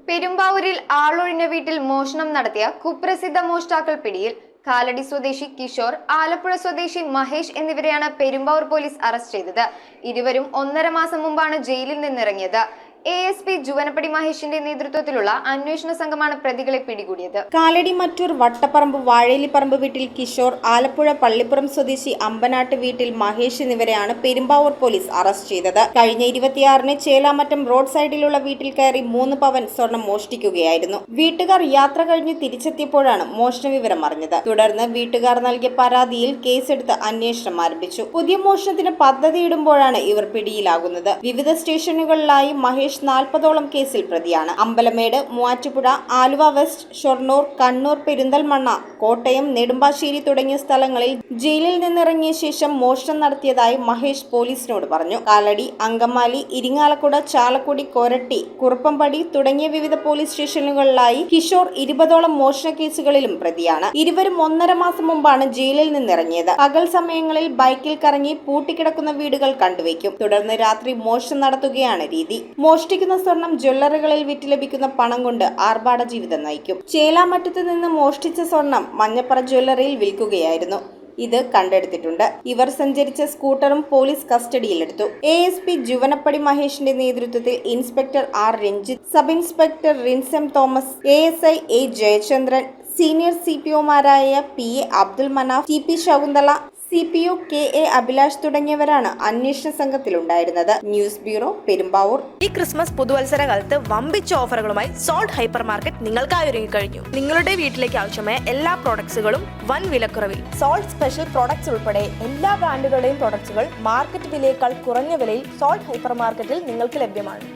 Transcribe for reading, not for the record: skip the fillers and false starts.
പെരുമ്പാവൂരിൽ ആളൊഴിഞ്ഞ വീട്ടിൽ മോഷണം നടത്തിയ കുപ്രസിദ്ധ മോഷ്ടാക്കൾ പിടിയിൽ. കാലടി സ്വദേശി കിഷോർ, ആലപ്പുഴ സ്വദേശി മഹേഷ് എന്നിവരെയാണ് പെരുമ്പാവൂർ പോലീസ് അറസ്റ്റ് ചെയ്തത്. ഇരുവരും 1.5 മാസം മുമ്പാണ് ജയിലിൽ നിന്നിറങ്ങിയത്. ASP ജുവനപ്പടി മഹേഷിന്റെ നേതൃത്വത്തിലുള്ള അന്വേഷണ സംഘമാണ് പ്രതികളെ പിടികൂടിയത്. കാലടി മറ്റൂർ വട്ടപ്പറമ്പ് വാഴേലിപ്പറമ്പ് വീട്ടിൽ കിഷോർ, ആലപ്പുഴ പള്ളിപ്പുറം സ്വദേശി അമ്പനാട്ട് വീട്ടിൽ മഹേഷ് എന്നിവരെയാണ് പെരുമ്പാവൂർ പോലീസ് അറസ്റ്റ് ചെയ്തത്. കഴിഞ്ഞ 26-ന് ചേലാമറ്റം റോഡ് സൈഡിലുള്ള വീട്ടിൽ കയറി 3 പവൻ സ്വർണം മോഷ്ടിക്കുകയായിരുന്നു. വീട്ടുകാർ യാത്ര കഴിഞ്ഞ് തിരിച്ചെത്തിയപ്പോഴാണ് മോഷണ വിവരം അറിഞ്ഞത്. തുടർന്ന് വീട്ടുകാർ നൽകിയ പരാതിയിൽ കേസെടുത്ത് അന്വേഷണം ആരംഭിച്ചു. പുതിയ മോഷണത്തിന് പദ്ധതിയിടുമ്പോഴാണ് ഇവർ പിടിയിലാകുന്നത്. വിവിധ സ്റ്റേഷനുകളിലായി മഹേഷ് 40ഓളം കേസിൽ പ്രതിയാണ്. അമ്പലമേട്, മൂവാറ്റുപുഴ, ആലുവ വെസ്റ്റ്, ഷൊർണൂർ, കണ്ണൂർ, പെരിന്തൽമണ്ണ, കോട്ടയം, നെടുമ്പാശ്ശേരി തുടങ്ങിയ സ്ഥലങ്ങളിൽ ജയിലിൽ നിന്നിറങ്ങിയ ശേഷം മോഷണം നടത്തിയതായി മഹേഷ് പോലീസിനോട് പറഞ്ഞു. കാലടി, അങ്കമാലി, ഇരിങ്ങാലക്കുട, ചാലക്കുടി, കൊരട്ടി, കുറുപ്പംപടി തുടങ്ങിയ വിവിധ പോലീസ് സ്റ്റേഷനുകളിലായി കിഷോർ 20ഓളം മോഷണ കേസുകളിലും പ്രതിയാണ്. ഇരുവരും 1.5 മാസം മുമ്പാണ് ജയിലിൽ നിന്നിറങ്ങിയത്. പകൽ സമയങ്ങളിൽ ബൈക്കിൽ കറങ്ങി പൂട്ടിക്കിടക്കുന്ന വീടുകൾ കണ്ടുവയ്ക്കും. തുടർന്ന് രാത്രി മോഷണം നടത്തുകയാണ് രീതി. മോഷ്ടിക്കുന്ന സ്വർണം ജ്വല്ലറികളിൽ വിറ്റ് ലഭിക്കുന്ന പണം കൊണ്ട് ആർഭാട ജീവിതം നയിക്കും. ചേലാമറ്റത്ത് നിന്ന് മോഷ്ടിച്ച സ്വർണം മഞ്ഞപ്പറ ജ്വല്ലറിയിൽ വിൽക്കുകയായിരുന്നു. ഇത് കണ്ടെടുത്തിട്ടുണ്ട്. ഇവർ സഞ്ചരിച്ച സ്കൂട്ടറും പോലീസ് കസ്റ്റഡിയിലെടുത്തു. ASP ജുവനപ്പടി മഹേഷിന്റെ നേതൃത്വത്തിൽ inspector R Ranjith, sub inspector Rinsam Thomas, ASI A Jayachandran, senior CPOമാരായ PA Abdul Manaf, TP Shakunthala, CPO KA Abhilash തുടങ്ങിയവരാണ് അന്വേഷണ സംഘത്തിലുണ്ടായിരുന്നത്. News bureau, Perumbavoor. ഈ ക്രിസ്മസ് പുതുവത്സര കാലത്ത് വമ്പിച്ച ഓഫറുകളുമായി സോൾട്ട് ഹൈപ്പർ മാർക്കറ്റ് നിങ്ങൾക്കായി ഒരുങ്ങിക്കഴിഞ്ഞു. നിങ്ങളുടെ വീട്ടിലേക്ക് ആവശ്യമായ എല്ലാ പ്രോഡക്ട്സുകളും വൻ വിലക്കുറവിൽ. സോൾട്ട് സ്പെഷ്യൽ പ്രോഡക്ട്സ് ഉൾപ്പെടെ എല്ലാ ബ്രാൻഡുകളുടെയും പ്രോഡക്ട്സുകൾ മാർക്കറ്റ് വിലയേക്കാൾ കുറഞ്ഞ വിലയിൽ സോൾട്ട് ഹൈപ്പർ മാർക്കറ്റിൽ നിങ്ങൾക്ക് ലഭ്യമാണ്.